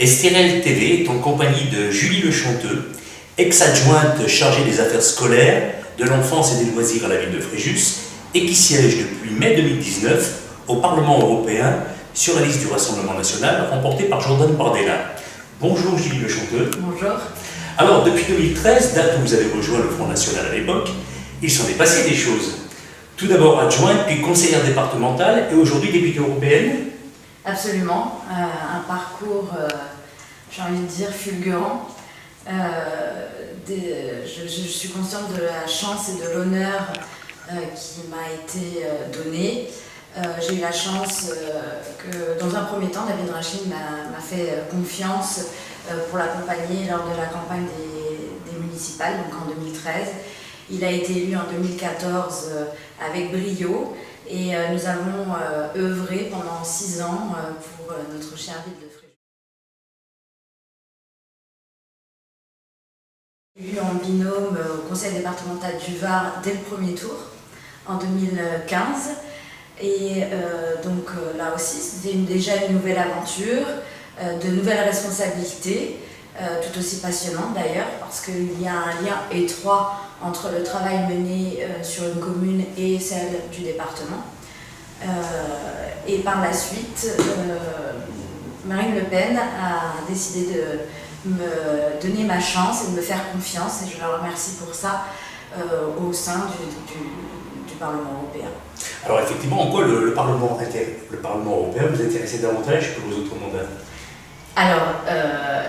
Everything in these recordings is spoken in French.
Estérel TV est en compagnie de Julie Le Chanteux, ex-adjointe chargée des affaires scolaires, de l'enfance et des loisirs à la ville de Fréjus et qui siège depuis mai 2019 au Parlement européen sur la liste du Rassemblement national remportée par Jordan Bardella. Bonjour Julie Le Chanteux. Bonjour. Alors depuis 2013, date où vous avez rejoint le Front National à l'époque, il s'en est passé des choses. Tout d'abord adjointe, puis conseillère départementale et aujourd'hui députée européenne. Absolument, un parcours, j'ai envie de dire, fulgurant. Je suis consciente de la chance et de l'honneur qui m'a été donné. J'ai eu la chance que, dans un premier temps, David Rachid m'a fait confiance pour l'accompagner lors de la campagne des municipales, donc en 2013. Il a été élu en 2014 avec brio et nous avons œuvré pendant 6 ans pour notre chère ville de Fréjus. Élu en binôme au conseil départemental du Var dès le premier tour, en 2015. Et donc là aussi, c'était déjà une nouvelle aventure, de nouvelles responsabilités, tout aussi passionnantes d'ailleurs, parce qu'il y a un lien étroit entre le travail mené sur une commune et celle du département. Et par la suite, Marine Le Pen a décidé de me donner ma chance et de me faire confiance, et je la remercie pour ça, au sein du Parlement européen. Alors effectivement, en quoi le Parlement européen vous intéressait davantage que vos autres mandats? Alors,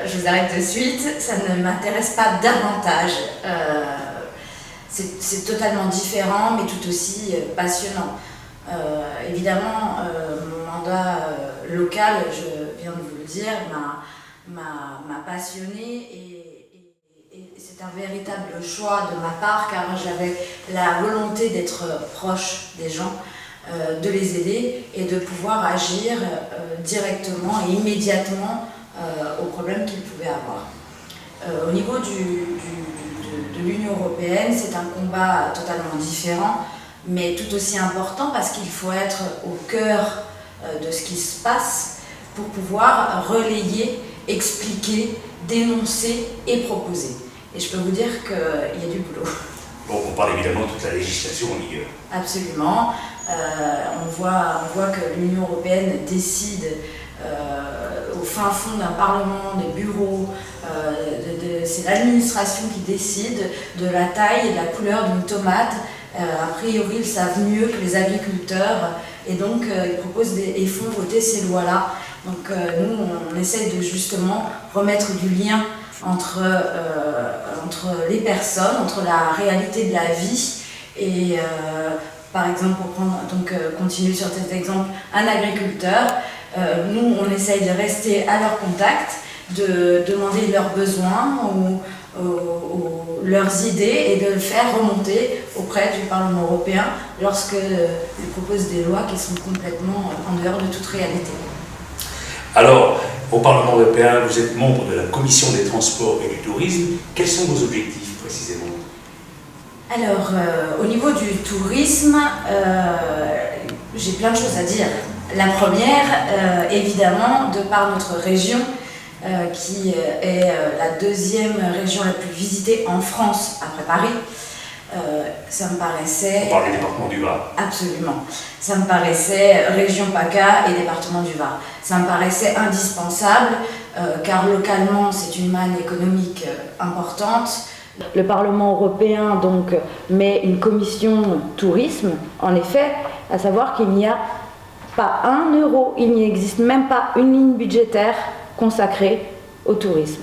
je vous arrête de suite, ça ne m'intéresse pas davantage. C'est totalement différent, mais tout aussi passionnant. Évidemment, mon mandat local, je viens de vous le dire, m'a passionné et c'est un véritable choix de ma part, car j'avais la volonté d'être proche des gens, de les aider et de pouvoir agir directement et immédiatement aux problèmes qu'ils pouvaient avoir. Au niveau de l'Union européenne, c'est un combat totalement différent, mais tout aussi important parce qu'il faut être au cœur de ce qui se passe pour pouvoir relayer, expliquer, dénoncer et proposer. Et je peux vous dire qu'il y a du boulot. Bon, on parle évidemment de toute la législation en vigueur. Absolument. On voit que l'Union européenne décide au fin fond d'un parlement, des bureaux, c'est l'administration qui décide de la taille et de la couleur d'une tomate. A priori, ils savent mieux que les agriculteurs et donc ils proposent et font voter ces lois-là. Donc nous, on essaye de justement remettre du lien entre les personnes, entre la réalité de la vie et par exemple, pour prendre, continuer sur cet exemple, un agriculteur, nous on essaye de rester à leur contact, de demander leurs besoins ou leurs idées et de le faire remonter auprès du Parlement européen lorsqu'ils proposent des lois qui sont complètement en dehors de toute réalité. Alors, au Parlement européen, vous êtes membre de la Commission des transports et du tourisme. Quels sont vos objectifs précisément? Alors, au niveau du tourisme, j'ai plein de choses à dire. La première, évidemment, de par notre région, qui est la deuxième région la plus visitée en France après Paris, ça me paraissait... On parle du département du Var. Absolument. Ça me paraissait région PACA et département du Var. Ça me paraissait indispensable, car localement, c'est une manne économique importante. Le Parlement européen donc met une commission tourisme, en effet, à savoir qu'il n'y a pas 1 euro, il n'y existe même pas une ligne budgétaire consacrée au tourisme.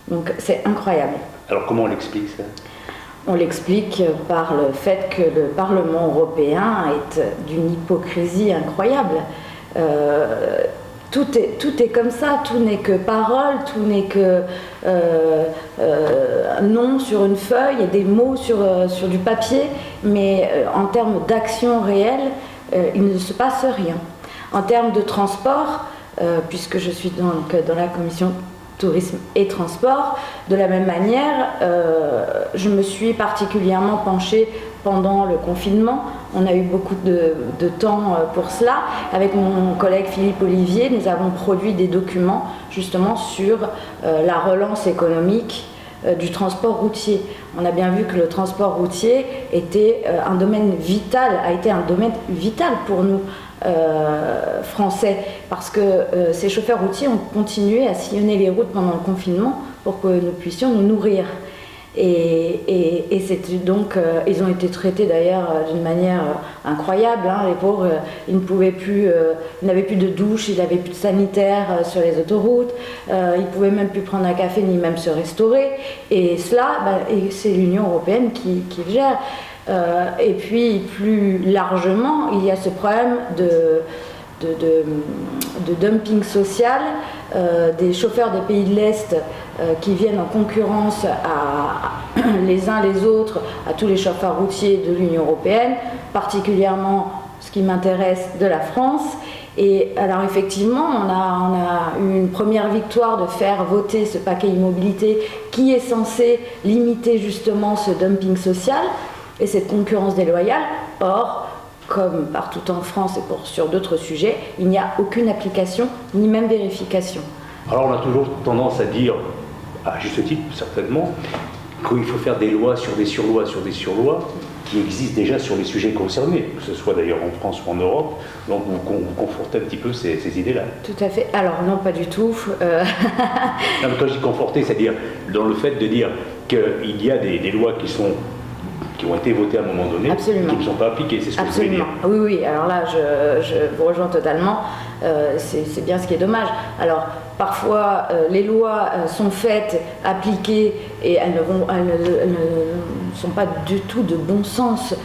Donc c'est incroyable. Alors comment on l'explique ça? On l'explique par le fait que le Parlement européen est d'une hypocrisie incroyable. Tout est comme ça, tout n'est que parole, tout n'est que nom sur une feuille et des mots sur du papier, mais en termes d'action réelle, il ne se passe rien. En termes de transport, puisque je suis donc dans la commission tourisme et transport, de la même manière, je me suis particulièrement penchée pendant le confinement On a eu beaucoup de temps pour cela. Avec mon collègue Philippe Olivier, nous avons produit des documents justement sur la relance économique du transport routier. On a bien vu que le transport routier était un domaine vital, a été un domaine vital pour nous français, parce que ces chauffeurs routiers ont continué à sillonner les routes pendant le confinement pour que nous puissions nous nourrir. Et c'était donc, ils ont été traités d'ailleurs d'une manière incroyable, hein, les pauvres, ils ne pouvaient plus, ils n'avaient plus de douche, ils n'avaient plus de sanitaire sur les autoroutes, ils ne pouvaient même plus prendre un café ni même se restaurer, et cela, c'est l'Union européenne qui le gère. Et puis plus largement, il y a ce problème de dumping social des chauffeurs des pays de l'Est qui viennent en concurrence les uns les autres à tous les chauffeurs routiers de l'Union européenne, particulièrement ce qui m'intéresse de la France. Et alors effectivement, on a eu une première victoire de faire voter ce paquet immobilité qui est censé limiter justement ce dumping social et cette concurrence déloyale. Or, comme partout en France et sur d'autres sujets, il n'y a aucune application ni même vérification. Alors on a toujours tendance à dire, à juste titre certainement, qu'il faut faire des lois sur des surlois sur des surlois qui existent déjà sur les sujets concernés, que ce soit d'ailleurs en France ou en Europe. Donc vous confortez un petit peu ces idées-là. Tout à fait. Alors non, pas du tout. Non, mais quand je dis conforter, c'est-à-dire dans le fait de dire qu'il y a des lois qui ont été votées à un moment donné, absolument, qui ne sont pas appliquées, c'est ce que absolument. Vous voulez dire. Oui, oui, alors là, je vous rejoins totalement, c'est bien ce qui est dommage. Alors, parfois, les lois sont faites, appliquées, et elles ne sont pas du tout de bon sens.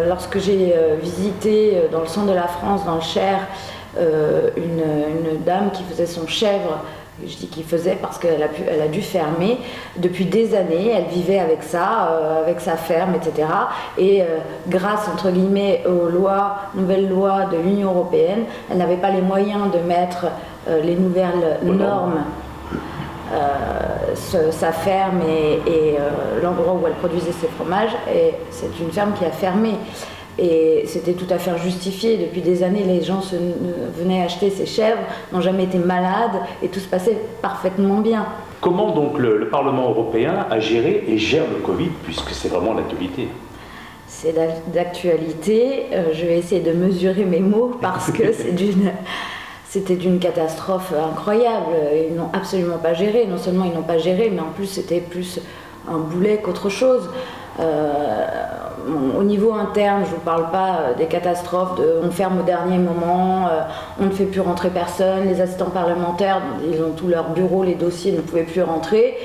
Lorsque j'ai visité dans le centre de la France, dans le Cher, une dame qui faisait son chèvre. Je dis qu'il faisait parce qu'elle a dû fermer. Depuis des années, elle vivait avec ça, avec sa ferme, etc. Et grâce, entre guillemets, aux nouvelles lois de l'Union européenne, elle n'avait pas les moyens de mettre les nouvelles normes, sa ferme et l'endroit où elle produisait ses fromages. Et c'est une ferme qui a fermé. Et c'était tout à fait justifié. Depuis des années, les gens venaient acheter ces chèvres, n'ont jamais été malades et tout se passait parfaitement bien. Comment donc le Parlement européen a géré et gère le Covid, puisque c'est vraiment l'actualité? C'est d'actualité. Je vais essayer de mesurer mes mots parce que c'était d'une catastrophe incroyable. Ils n'ont absolument pas géré. Non seulement ils n'ont pas géré, mais en plus c'était plus un boulet qu'autre chose. Au niveau interne, je ne vous parle pas des catastrophes, on ferme au dernier moment, on ne fait plus rentrer personne, les assistants parlementaires, ils ont tous leurs bureaux, les dossiers ne pouvaient plus rentrer.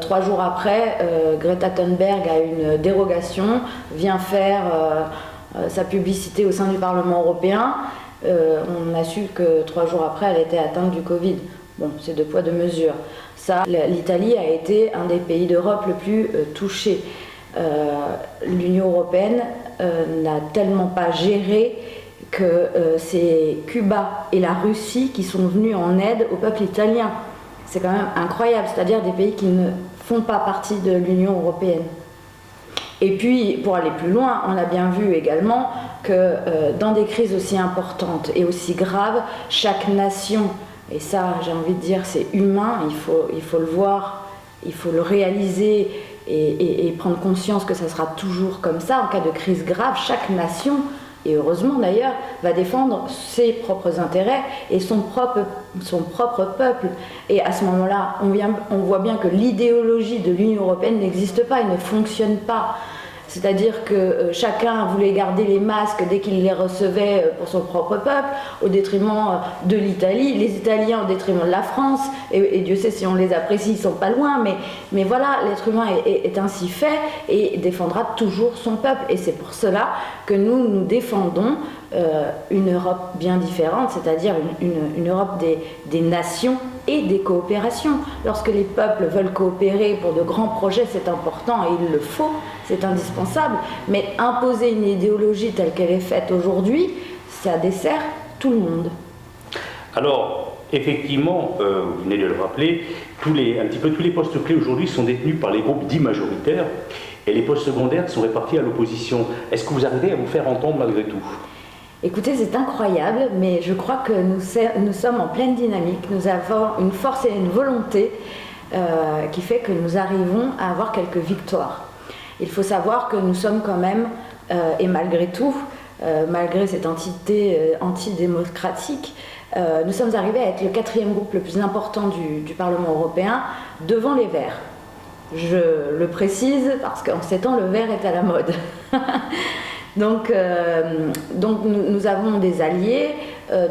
3 jours après, Greta Thunberg a une dérogation, vient faire sa publicité au sein du Parlement européen. On a su que 3 jours après, elle était atteinte du Covid. Bon, c'est 2 poids 2 mesures. Ça, l'Italie a été un des pays d'Europe le plus touché. L'Union européenne n'a tellement pas géré que c'est Cuba et la Russie qui sont venus en aide au peuple italien. C'est quand même incroyable, c'est-à-dire des pays qui ne font pas partie de l'Union européenne. Et puis, pour aller plus loin, on a bien vu également que dans des crises aussi importantes et aussi graves, chaque nation, et ça j'ai envie de dire c'est humain, il faut le voir, il faut le réaliser, et prendre conscience que ça sera toujours comme ça. En cas de crise grave, chaque nation, et heureusement d'ailleurs, va défendre ses propres intérêts et son propre peuple. Et à ce moment-là, on voit bien que l'idéologie de l'Union européenne n'existe pas et ne fonctionne pas. C'est-à-dire que chacun voulait garder les masques dès qu'il les recevait pour son propre peuple, au détriment de l'Italie, les Italiens au détriment de la France, et Dieu sait si on les apprécie, ils sont pas loin, mais voilà, l'être humain est ainsi fait et défendra toujours son peuple. Et c'est pour cela que nous défendons une Europe bien différente, c'est-à-dire une Europe des nations et des coopérations. Lorsque les peuples veulent coopérer pour de grands projets, c'est important et il le faut, c'est indispensable, mais imposer une idéologie telle qu'elle est faite aujourd'hui, ça dessert tout le monde. Alors, effectivement, vous venez de le rappeler, tous les postes clés aujourd'hui sont détenus par les groupes dits majoritaires, et les postes secondaires sont répartis à l'opposition. Est-ce que vous arrivez à vous faire entendre malgré tout? Écoutez, c'est incroyable, mais je crois que nous sommes en pleine dynamique. Nous avons une force et une volonté qui fait que nous arrivons à avoir quelques victoires. Il faut savoir que nous sommes quand même, et malgré tout, malgré cette entité antidémocratique, nous sommes arrivés à être le 4e groupe le plus important du Parlement européen, devant les Verts. Je le précise parce qu'en ces temps, le vert est à la mode. Donc nous avons des alliés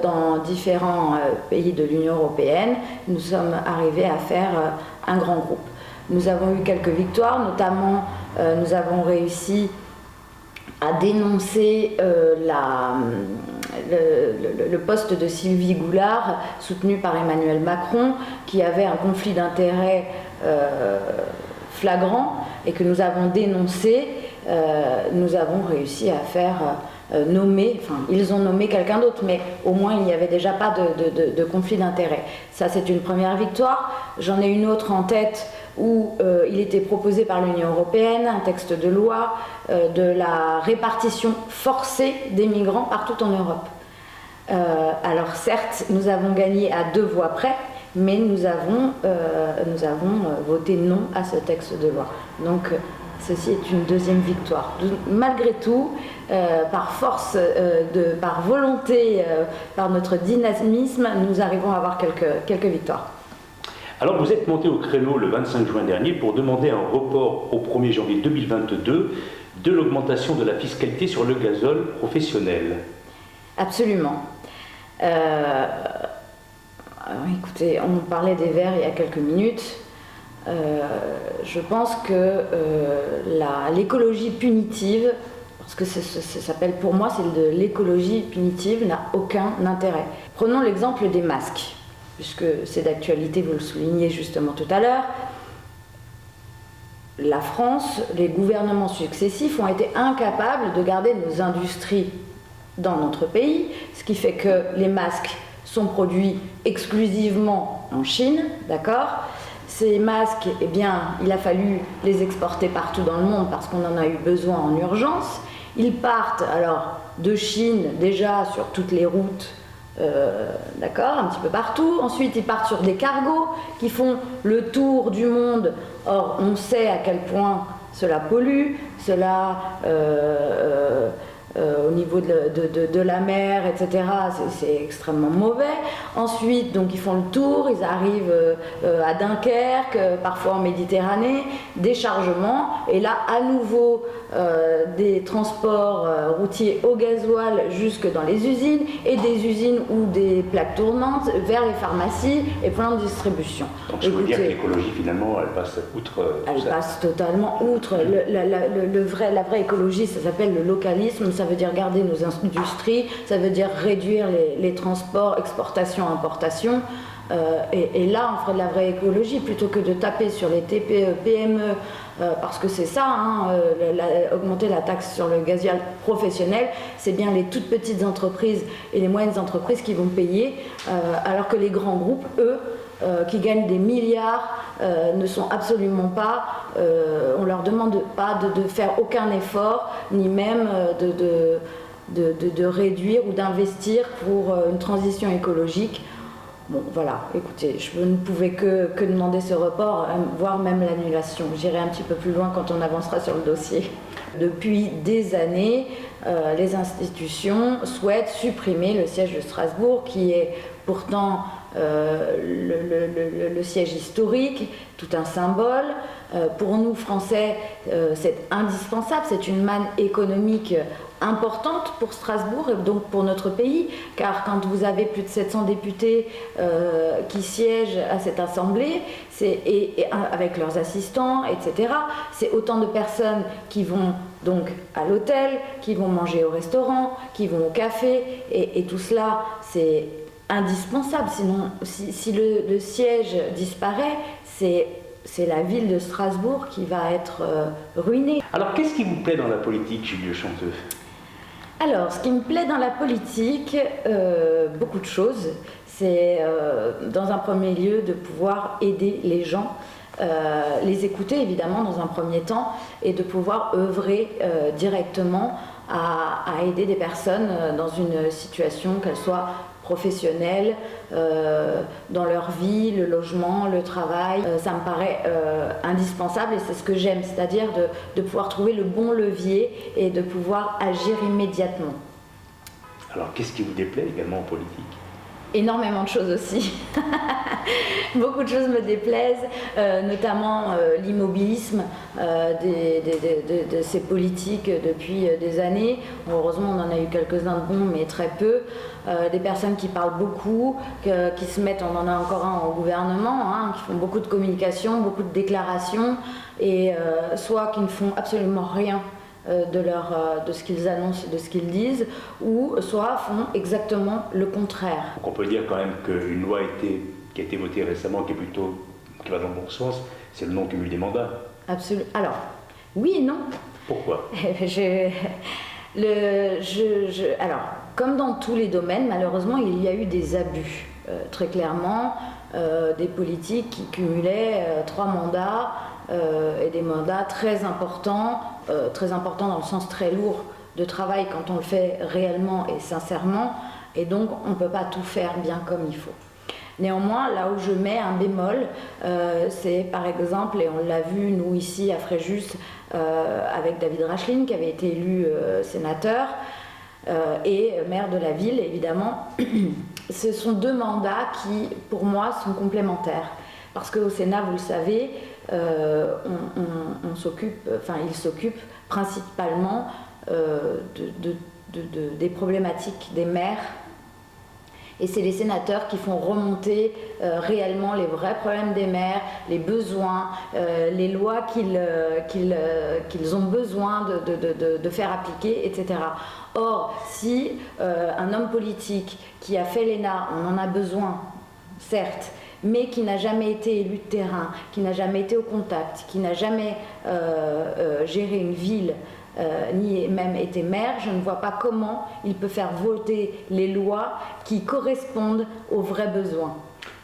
dans différents pays de l'Union européenne. Nous sommes arrivés à faire un grand groupe. Nous avons eu quelques victoires, notamment nous avons réussi à dénoncer le poste de Sylvie Goulard, soutenu par Emmanuel Macron, qui avait un conflit d'intérêts flagrant et que nous avons dénoncé. Nous avons réussi à faire nommer, enfin ils ont nommé quelqu'un d'autre, mais au moins il n'y avait déjà pas de conflit d'intérêts. Ça c'est une première victoire. J'en ai une autre en tête où il était proposé par l'Union européenne un texte de loi de la répartition forcée des migrants partout en Europe. Alors certes, nous avons gagné à 2 voix près, mais nous avons voté non à ce texte de loi. Donc ceci est une deuxième victoire. Malgré tout, par force, par volonté, par notre dynamisme, nous arrivons à avoir quelques victoires. Alors vous êtes monté au créneau le 25 juin dernier pour demander un report au 1er janvier 2022 de l'augmentation de la fiscalité sur le gazole professionnel. Absolument. Écoutez, on parlait des Verts il y a quelques minutes. Je pense que l'écologie punitive, parce que ça s'appelle pour moi, c'est de l'écologie punitive, n'a aucun intérêt. Prenons l'exemple des masques, puisque c'est d'actualité, vous le soulignez justement tout à l'heure. La France, les gouvernements successifs ont été incapables de garder nos industries dans notre pays, ce qui fait que les masques sont produits exclusivement en Chine, d'accord ? Ces masques, eh bien, il a fallu les exporter partout dans le monde parce qu'on en a eu besoin en urgence. Ils partent alors de Chine déjà sur toutes les routes, d'accord, un petit peu partout. Ensuite, ils partent sur des cargos qui font le tour du monde. Or, on sait à quel point cela pollue, cela au niveau de la mer, etc., c'est extrêmement mauvais. Ensuite, donc, ils font le tour, ils arrivent à Dunkerque, parfois en Méditerranée, déchargement, et là, à nouveau, des transports routiers au gasoil jusque dans les usines, et des usines ou des plaques tournantes vers les pharmacies et plein de distribution. Donc, je veux dire que l'écologie, finalement, elle passe outre elle passe totalement outre. La vraie écologie, ça s'appelle le localisme. Ça veut dire garder nos industries, ça veut dire réduire les transports, exportation, importation. Et là, on ferait de la vraie écologie plutôt que de taper sur les TPE, PME, parce que c'est ça, augmenter la taxe sur le gasoil professionnel, c'est bien les toutes petites entreprises et les moyennes entreprises qui vont payer, alors que les grands groupes, eux, qui gagnent des milliards, ne sont absolument pas, on leur demande pas de faire aucun effort, ni même de réduire ou d'investir pour une transition écologique. Bon, voilà, écoutez, je ne pouvais que demander ce report, voire même l'annulation. J'irai un petit peu plus loin quand on avancera sur le dossier. Depuis des années, les institutions souhaitent supprimer le siège de Strasbourg, qui est pourtant le siège historique, tout un symbole. Pour nous, Français, c'est indispensable, c'est une manne économique importante pour Strasbourg et donc pour notre pays, car quand vous avez plus de 700 députés qui siègent à cette assemblée, et avec leurs assistants, etc., c'est autant de personnes qui vont donc à l'hôtel, qui vont manger au restaurant, qui vont au café, et tout cela, c'est indispensable. Sinon, si le siège disparaît, c'est la ville de Strasbourg qui va être ruinée. Alors, qu'est-ce qui vous plaît dans la politique, Julie Le Chanteux ? Alors, ce qui me plaît dans la politique, beaucoup de choses. C'est, dans un premier lieu, de pouvoir aider les gens. les écouter évidemment dans un premier temps et de pouvoir œuvrer directement à aider des personnes dans une situation, qu'elle soit professionnelle, dans leur vie, le logement, le travail. Ça me paraît indispensable et c'est ce que j'aime, c'est-à-dire de pouvoir trouver le bon levier et de pouvoir agir immédiatement. Alors, qu'est-ce qui vous déplaît également en politique ? Énormément de choses aussi. Beaucoup de choses me déplaisent, notamment l'immobilisme de ces politiques depuis des années. Heureusement, on en a eu quelques-uns de bons, mais très peu. Des personnes qui parlent beaucoup, qui se mettent, on en a encore un au gouvernement, hein, qui font beaucoup de communication, beaucoup de déclarations, et soit qui ne font absolument rien de ce qu'ils annoncent, de ce qu'ils disent, ou soit font exactement le contraire. Donc on peut dire quand même qu'une loi qui a été votée récemment, qui va dans le bon sens, c'est le non-cumul des mandats. Absolument. Alors, oui et non. Pourquoi ? Alors, comme dans tous les domaines, malheureusement, il y a eu des abus. Très clairement, des politiques qui cumulaient 3 mandats et des mandats très importants dans le sens très lourd de travail quand on le fait réellement et sincèrement, et donc on ne peut pas tout faire bien comme il faut. Néanmoins, là où je mets un bémol, c'est par exemple, et on l'a vu nous ici à Fréjus avec David Racheline qui avait été élu sénateur et maire de la ville évidemment, ce sont 2 mandats qui pour moi sont complémentaires. Parce qu'au Sénat, vous le savez, il s'occupe principalement des problématiques des maires. Et c'est les sénateurs qui font remonter réellement les vrais problèmes des maires, les besoins, les lois qu'ils ont besoin de faire appliquer, etc. Or, si un homme politique qui a fait l'ENA, on en a besoin, certes, mais qui n'a jamais été élu de terrain, qui n'a jamais été au contact, qui n'a jamais géré une ville, ni même été maire, je ne vois pas comment il peut faire voter les lois qui correspondent aux vrais besoins.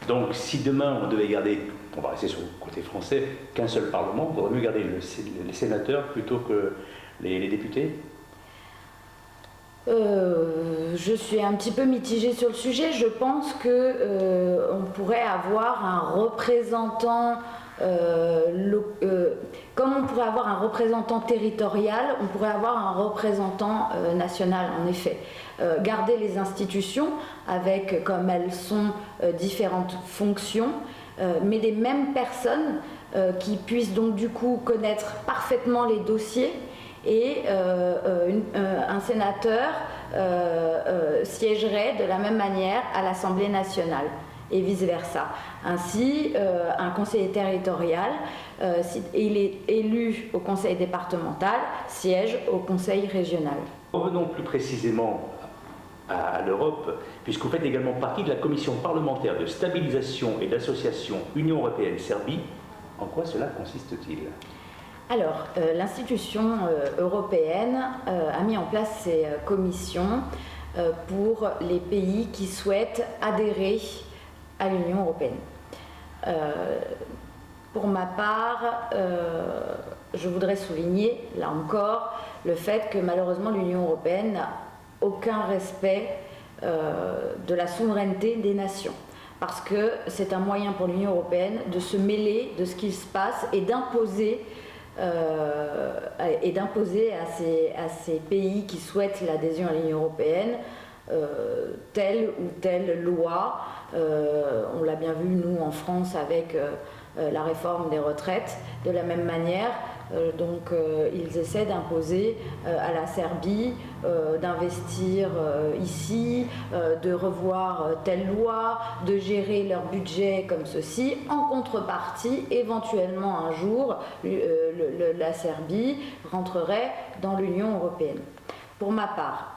Donc si demain on devait garder, on va rester sur le côté français, qu'un seul Parlement, on devrait mieux garder les sénateurs plutôt que les députés ? Je suis un petit peu mitigée sur le sujet. Je pense que on pourrait avoir un représentant, comme on pourrait avoir un représentant territorial, on pourrait avoir un représentant national, en effet. Garder les institutions avec, comme elles sont, différentes fonctions, mais des mêmes personnes qui puissent donc du coup connaître parfaitement les dossiers. Et un sénateur siégerait de la même manière à l'Assemblée nationale et vice-versa. Ainsi, un conseiller territorial, il est élu au conseil départemental, siège au conseil régional. Revenons plus précisément à l'Europe, puisque vous faites également partie de la commission parlementaire de stabilisation et d'association Union européenne-Serbie. En quoi cela consiste-t-il ? Alors, l'institution européenne a mis en place ces commissions pour les pays qui souhaitent adhérer à l'Union européenne. Pour ma part, je voudrais souligner, là encore, le fait que malheureusement l'Union européenne n'a aucun respect de la souveraineté des nations. Parce que c'est un moyen pour l'Union européenne de se mêler de ce qui se passe et d'imposer à ces pays qui souhaitent l'adhésion à l'Union européenne telle ou telle loi. On l'a bien vu nous en France avec la réforme des retraites. De la même manière, ils essaient d'imposer à la Serbie d'investir ici, de revoir telle loi, de gérer leur budget comme ceci. En contrepartie, éventuellement un jour, la Serbie rentrerait dans l'Union européenne. Pour ma part,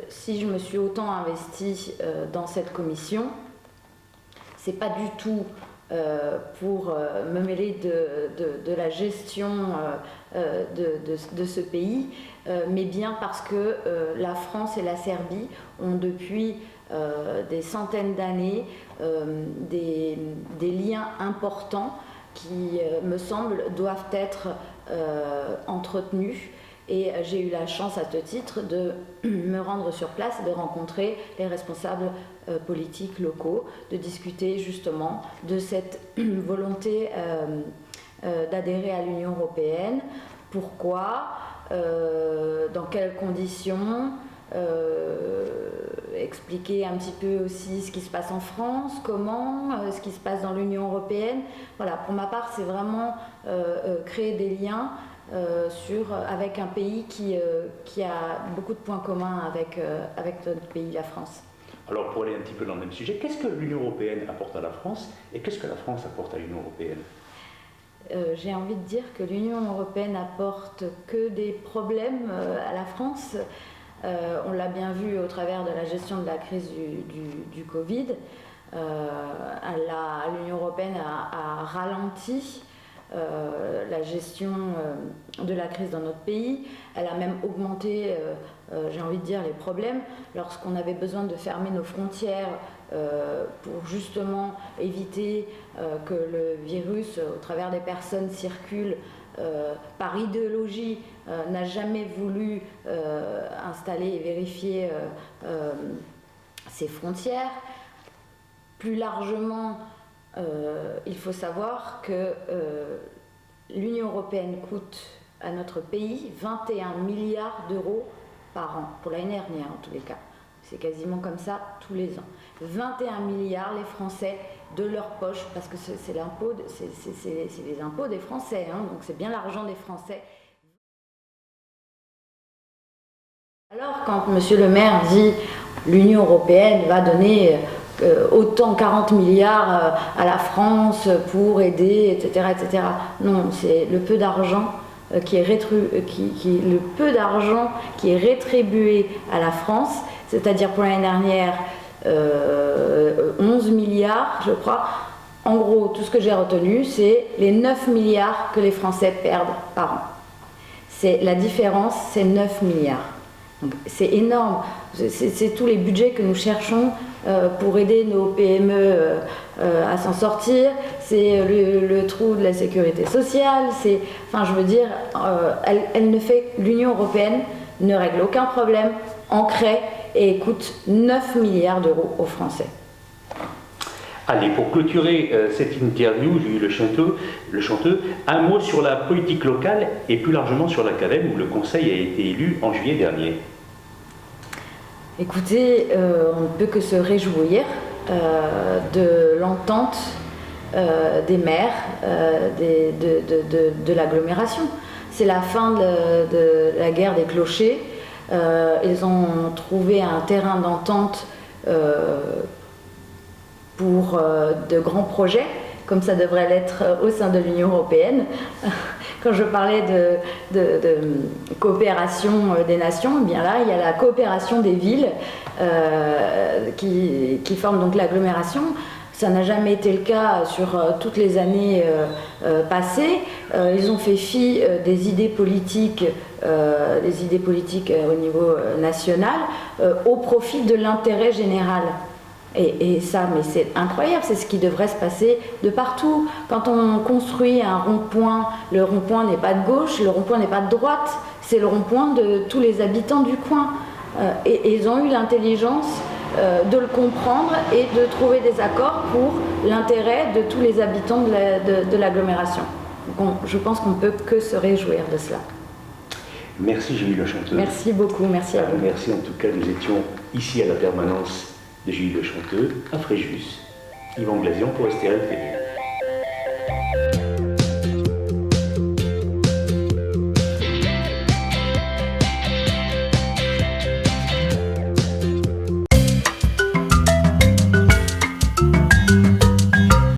si je me suis autant investie dans cette commission, c'est pas du tout pour me mêler de la gestion de ce pays, mais bien parce que la France et la Serbie ont depuis des centaines d'années des liens importants qui me semble, doivent être entretenues. Et j'ai eu la chance, à ce titre, de me rendre sur place et de rencontrer les responsables politiques locaux, de discuter justement de cette volonté d'adhérer à l'Union européenne. Pourquoi, dans quelles conditions, expliquer un petit peu aussi ce qui se passe en France, comment, ce qui se passe dans l'Union européenne. Voilà, pour ma part, c'est vraiment créer des liens avec un pays qui a beaucoup de points communs avec notre pays, la France. Alors pour aller un petit peu dans le même sujet, qu'est-ce que l'Union européenne apporte à la France et qu'est-ce que la France apporte à l'Union européenne? J'ai envie de dire que l'Union européenne apporte que des problèmes à la France. On l'a bien vu au travers de la gestion de la crise du Covid. L'Union européenne a ralenti la gestion de la crise dans notre pays. Elle a même augmenté, j'ai envie de dire, les problèmes. Lorsqu'on avait besoin de fermer nos frontières pour justement éviter que le virus, au travers des personnes, circule, par idéologie, n'a jamais voulu installer et vérifier ses frontières. Plus largement, il faut savoir que l'Union européenne coûte à notre pays 21 milliards d'euros par an, pour l'année dernière en tous les cas. C'est quasiment comme ça tous les ans. 21 milliards, les Français, de leur poche, parce que c'est l'impôt, c'est les impôts des Français, hein, donc c'est bien l'argent des Français. Alors quand Monsieur le maire dit l'Union européenne va donner autant 40 milliards à la France pour aider, etc., etc. Non, c'est le peu d'argent qui est rétribué à la France, c'est-à-dire pour l'année dernière 11 milliards, je crois. En gros, tout ce que j'ai retenu, c'est les 9 milliards que les Français perdent par an. La différence, c'est 9 milliards. C'est énorme. C'est tous les budgets que nous cherchons pour aider nos PME à s'en sortir. C'est le trou de la sécurité sociale. Enfin, je veux dire, l'Union européenne ne règle aucun problème, en crée et coûte 9 milliards d'euros aux Français. Allez, pour clôturer cette interview, Julie Le Chanteux, un mot sur la politique locale et plus largement sur l'Acadème où le Conseil a été élu en juillet dernier. Écoutez, on ne peut que se réjouir de l'entente des maires de l'agglomération. C'est la fin de la guerre des clochers. Ils ont trouvé un terrain d'entente pour de grands projets, comme ça devrait l'être au sein de l'Union européenne. Quand je parlais de coopération des nations, eh bien là, il y a la coopération des villes qui forment donc l'agglomération. Ça n'a jamais été le cas sur toutes les années passées. Ils ont fait fi des idées politiques au niveau national au profit de l'intérêt général. Et ça, mais c'est incroyable, c'est ce qui devrait se passer de partout. Quand on construit un rond-point, le rond-point n'est pas de gauche, le rond-point n'est pas de droite, c'est le rond-point de tous les habitants du coin. Et ils ont eu l'intelligence de le comprendre et de trouver des accords pour l'intérêt de tous les habitants de l'agglomération. Donc je pense qu'on ne peut que se réjouir de cela. Merci Julie Le Chanteux. Merci beaucoup, merci à vous. Merci en tout cas, nous étions ici à la permanence de Julie Le Chanteux, à Fréjus, Yvan Glazian pour STL TV.